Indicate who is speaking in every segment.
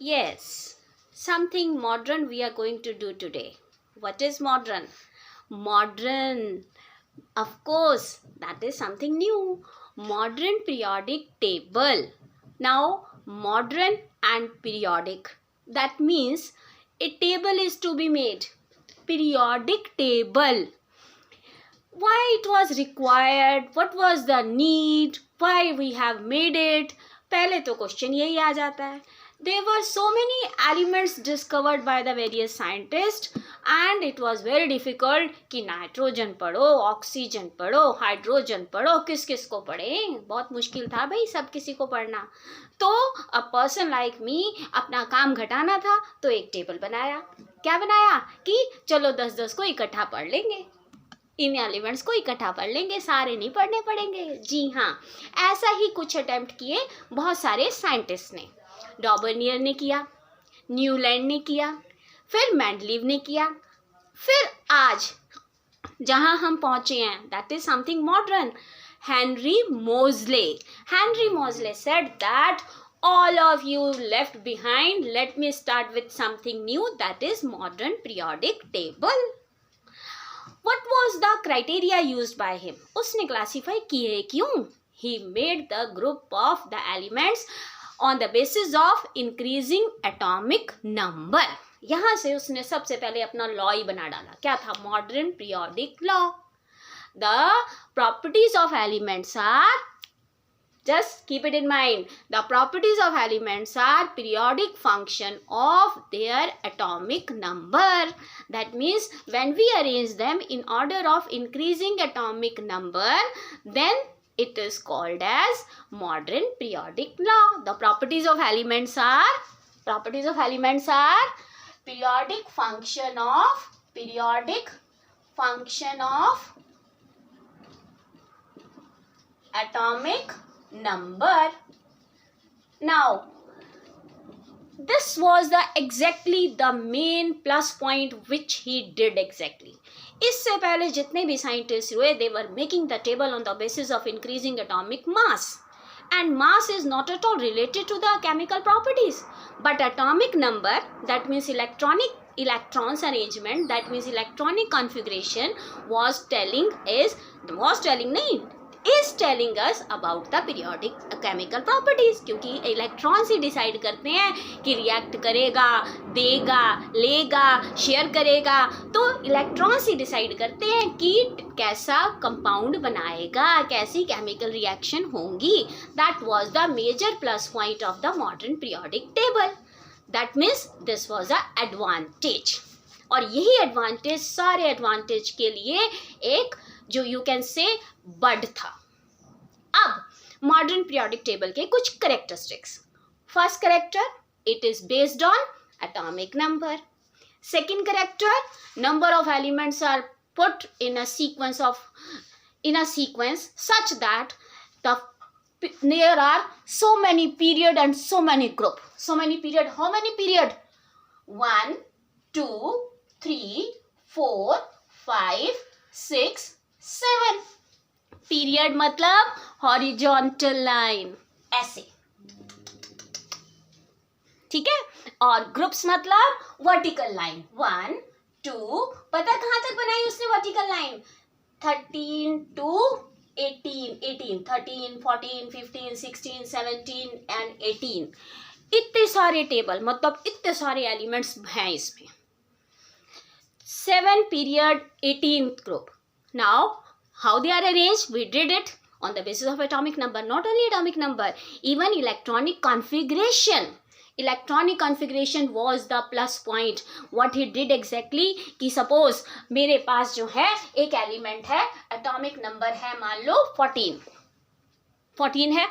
Speaker 1: Yes, something modern we are going to do today. What is modern? Modern, of course, that is something new. Modern periodic table. Now, modern and periodic. That means a table is to be made. Periodic table. Why it was required? What was the need? Why we have made it? पहले तो question यही आ जाता है. There were so many elements discovered by the various scientists and it was very difficult कि nitrogen पढ़ो, oxygen पढ़ो, hydrogen पढ़ो, किस किस को पढ़े. बहुत मुश्किल था भाई सब किसी को पढ़ना. तो अ पर्सन लाइक मी अपना काम घटाना था तो एक टेबल बनाया. क्या बनाया कि चलो 10-10 को इकट्ठा पढ़ लेंगे, इन एलिमेंट्स को इकट्ठा पढ़ लेंगे, सारे नहीं पढ़ने पड़ेंगे. जी हाँ, ऐसा ही कुछ अटेम्प्ट किए बहुत सारे साइंटिस्ट ने. डॉबर्नियर ने किया, न्यूलैंड ने किया, फिर मेंडलीव ने किया, फिर आज जहाँ हम पहुँचे हैं that is something modern. Henry Moseley. Henry Moseley said that all of you left behind, let me start with something new, that is modern periodic table. What was the criteria used by him? उसने classify किए क्यों? He made the group of the elements on the basis of increasing atomic number. यहाँ से उसने सबसे पहले अपना law ही बना डाला. क्या था? Modern periodic law. The properties of elements are, just keep it in mind, the properties of elements are periodic function of their atomic number. That means when we arrange them in order of increasing atomic number, then it is called as modern periodic law. The properties of elements are periodic function of atomic number. Now, this was exactly the main plus point which he did exactly. इससे पहले जितने भी scientist हुए, they were making the table on the basis of increasing atomic mass. And mass is not at all related to the chemical properties. But atomic number, that means electrons arrangement, that means electronic configuration is telling us about the periodic chemical properties. क्योंकि electrons ही decide करते हैं कि react करेगा, देगा, लेगा, share करेगा. तो electrons ही decide करते हैं कि कैसा कंपाउंड बनाएगा, कैसी केमिकल रिएक्शन होंगी. That was the major plus point of the modern periodic table. That means this was a advantage. और यही एडवांटेज सारे एडवांटेज के लिए एक जो यू कैन से बड था. अब मॉडर्न पीरियोडिक टेबल के कुछ characteristics. First character, it is based on atomic number. Second character, number of elements are put in a sequence such that there are so many period and so many group. So many period, how many period? 1, 2, 3, 4, 5, 6, 7. Period मतलब horizontal line, ऐसे. ठीक है. और groups मतलब vertical line. 1, 2, पता कहाँ तक बनाई उसने वर्टिकल लाइन? 13 to 18, 13, 14, 15, 16, 17 and 18. इतने सारे टेबल मतलब इतने सारे एलिमेंट्स हैं इसमें. 7 period, 18 group. Now how they are arranged? We did it on the basis of atomic number. Not only atomic number, even electronic configuration. Electronic configuration was the plus point. What he did exactly कि suppose मेरे पास जो है एक element है, atomic number है मान लो 14 है,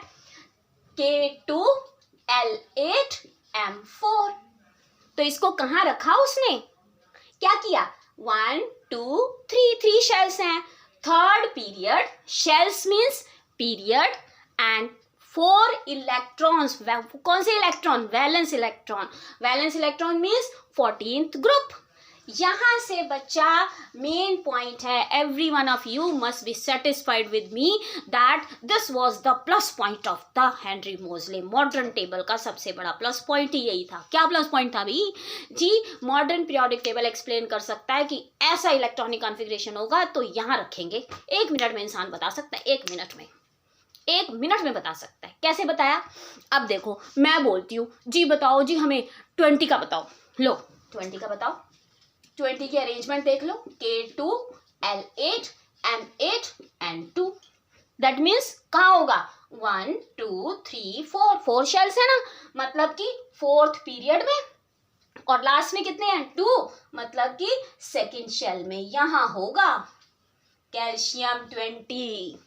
Speaker 1: K2L8M4. तो इसको कहाँ रखा उसने? क्या किया? 1, 2, 3 शेल्स हैं. Third period, shells means period, and 4 electrons. कौन से electron? Valence electron. Valence electron means 14th group. यहाँ से बच्चा मेन पॉइंट है, every one of you must be satisfied with me that this was the plus point of the Henry मोजले। Modern table का सबसे बड़ा प्लस पॉइंट ही यही था। क्या प्लस पॉइंट था भाई जी? मॉडर्न पीरियोडिक टेबल एक्सप्लेन कर सकता है कि ऐसा इलेक्ट्रॉनिक कॉन्फ़िगरेशन होगा तो यहाँ रखेंगे। 1 मिनट में इंसान बता सकता है, 1 मिनट में बता सकता है। कैसे बताया? अब देखो, मैं बोलती हूँ जी बताओ जी हमें 20 का बताओ। लो 20 का बताओ। 20 की अरेंजमेंट देख लो, K2 L8 M8 N2। That means कहाँ होगा? 1 2 3 4 शेल्स है ना, मतलब कि 4th पीरियड में। और लास्ट में कितने हैं? 2, मतलब कि सेकेंड शेल में यहाँ होगा कैल्शियम 20।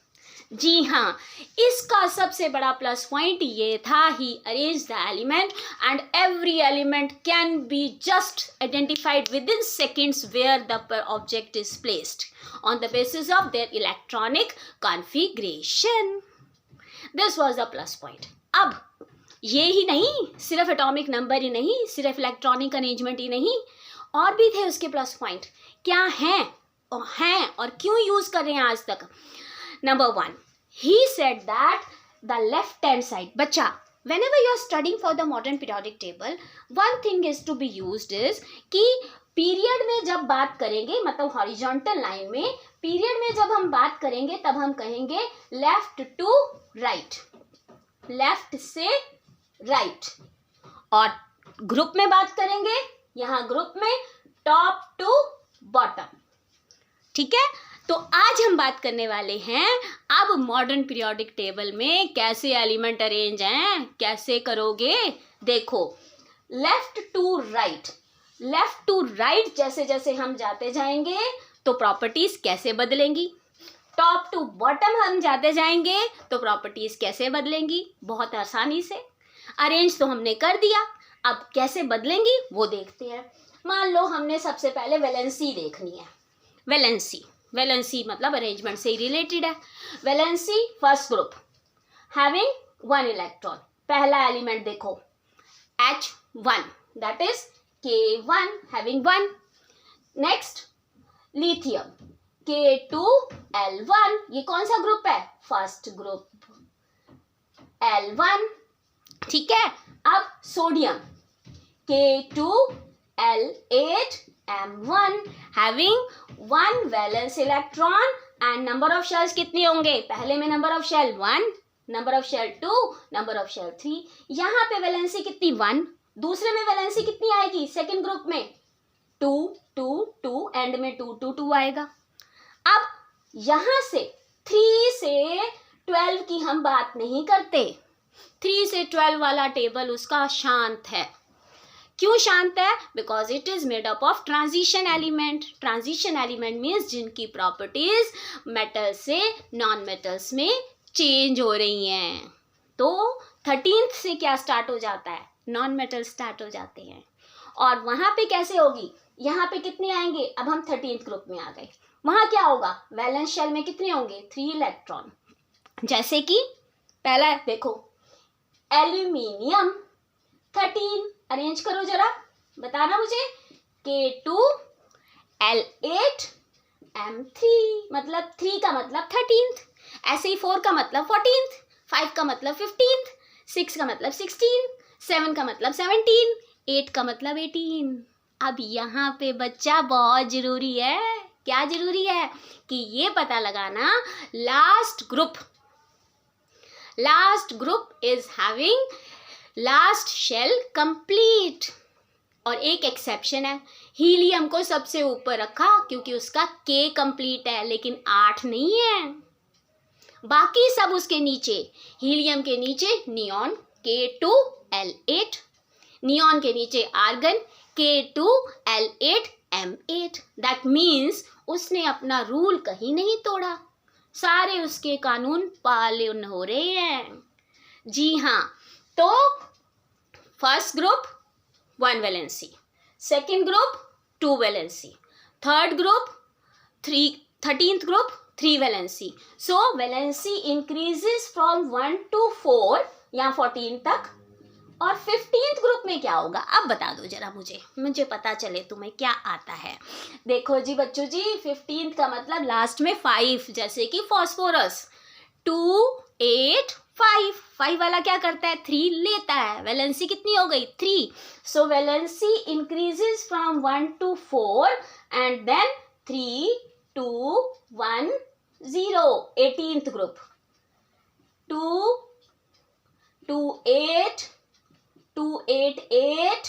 Speaker 1: जी हाँ, इसका सबसे बड़ा प्लस पॉइंट ये था, he arrange the element and every element can be just identified within seconds where the object is placed on the basis of their electronic configuration. This was the plus point. अब ये ही नहीं, सिर्फ atomic number ही नहीं, सिर्फ electronic arrangement ही नहीं, और भी थे उसके प्लस पॉइंट। क्या हैं और क्यों यूज कर रहे हैं आज तक? Number 1, he said that the left hand side, बच्चा, whenever you are studying for the modern periodic table, one thing is to be used is कि पीरियड में जब बात करेंगे, मतलब हॉरिजॉन्टल लाइन में पीरियड में जब हम बात करेंगे तब हम कहेंगे लेफ्ट टू राइट, लेफ्ट से राइट। और ग्रुप में बात करेंगे, यहाँ ग्रुप में टॉप टू बॉटम। ठीक है, तो आज हम बात करने वाले हैं अब मॉडर्न पीरियोडिक टेबल में कैसे एलिमेंट अरेंज हैं, कैसे करोगे। देखो, लेफ्ट टू राइट जैसे जैसे हम जाते जाएंगे तो प्रॉपर्टीज कैसे बदलेंगी, टॉप टू बॉटम हम जाते जाएंगे तो प्रॉपर्टीज कैसे बदलेंगी। बहुत आसानी से अरेंज तो हमने कर दिया, अब कैसे बदलेंगी वो देखते हैं। मान लो हमने सबसे पहले वैलेंसी देखनी है। वैलेंसी मतलब अरेंजमेंट से ही रिलेटेड है। Valency first group having 1 electron, पहला एलिमेंट देखो H1, that is K1 having 1। Next lithium K2L1, ये कौन सा ग्रुप है? First group L1। ठीक है, अब sodium K2L8M1 having 1 valence electron and number of shells कितने होंगे? पहले में number of shell 1, number of shell 2, number of shell 3। यहाँ पे वैलेंसी कितनी? 1। दूसरे में वैलेंसी कितनी आएगी? सेकेंड ग्रुप में 2 2 2, एंड में 2 2 2 आएगा। अब यहाँ से 3 से 12 की हम बात नहीं करते। 3 से 12 वाला टेबल उसका शांत है। क्यों शांत है? Because it is made up of transition element. Transition element means जिनकी प्रॉपर्टीज मेटल से नॉन मेटल्स में चेंज हो रही हैं। तो 13th से क्या स्टार्ट हो जाता है? नॉन मेटल स्टार्ट हो जाते हैं। और वहां पे कैसे होगी? यहाँ पे कितने आएंगे? अब हम 13th ग्रुप में आ गए। वहां क्या होगा? वैलेंस शेल में कितने होंगे? 3 इलेक्ट्रॉन। जैसे कि पहला देखो एल्यूमिनियम 13, अरेंज करो जरा, बताना मुझे। K2L8M3, मतलब 3 का मतलब 13th, ऐसे ही 4 का मतलब 14th, 5 का मतलब 15th, 6 का मतलब 16, 7 का मतलब 17, 8 का मतलब 18। अब यहाँ पे बच्चा बहुत जरूरी है। क्या जरूरी है? कि ये पता लगाना last group is having last shell complete. और एक एक्सेप्शन है, हीलियम को सबसे ऊपर रखा क्योंकि उसका K कंप्लीट है लेकिन 8 नहीं है। बाकी सब उसके नीचे, हीलियम के नीचे नियॉन K2L8, नियॉन के नीचे आर्गन K2L8M8। दैट मीन्स उसने अपना रूल कहीं नहीं तोड़ा, सारे उसके कानून पालन हो रहे हैं। जी हाँ, तो first group 1 valency, second group 2 valency, third group 13th group 3 valency. So valency increases from 1 to 4 या 14 तक, और 15th ग्रुप में क्या होगा, अब बता दो जरा मुझे पता चले तुम्हें क्या आता है। देखो जी बच्चों जी, 15th का मतलब लास्ट में 5, जैसे कि फॉस्फोरस 2 8 5, 5 वाला क्या करता है, 3 लेता है, वैलेंसी कितनी हो गई 3, so valency increases from 1 to 4 and then 3 2 1 0, 18th group 2 2 8 2 8 8,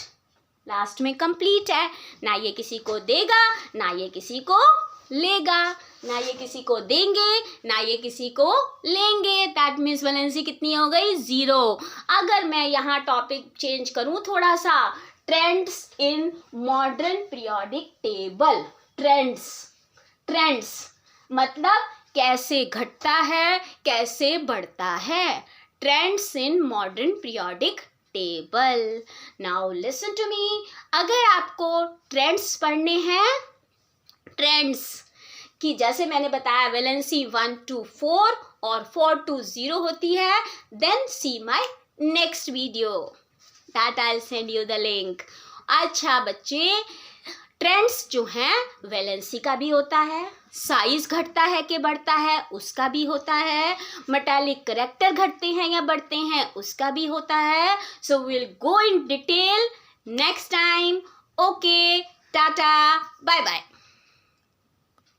Speaker 1: last में कंप्लीट है, ना ये किसी को देगा ना ये किसी को लेगा, ना ये किसी को देंगे ना ये किसी को लेंगे, दैट मीन्स वैलेंसी कितनी हो गई 0। अगर मैं यहाँ टॉपिक चेंज करूँ थोड़ा सा, trends in modern periodic table, trends मतलब कैसे घटता है कैसे बढ़ता है, trends in modern periodic table. Now listen to me, अगर आपको ट्रेंड्स पढ़ने हैं, ट्रेंड्स कि जैसे मैंने बताया वैलेंसी 1 to 4 और 4 to 0 होती है, then see my next video that I will send you the link. अच्छा बच्चे, ट्रेंड्स जो हैं वैलेंसी का भी होता है, साइज घटता है कि बढ़ता है उसका भी होता है, मेटालिक करैक्टर घटते हैं या बढ़ते हैं उसका भी होता है। So we will go in detail next time. Okay, tata, bye bye.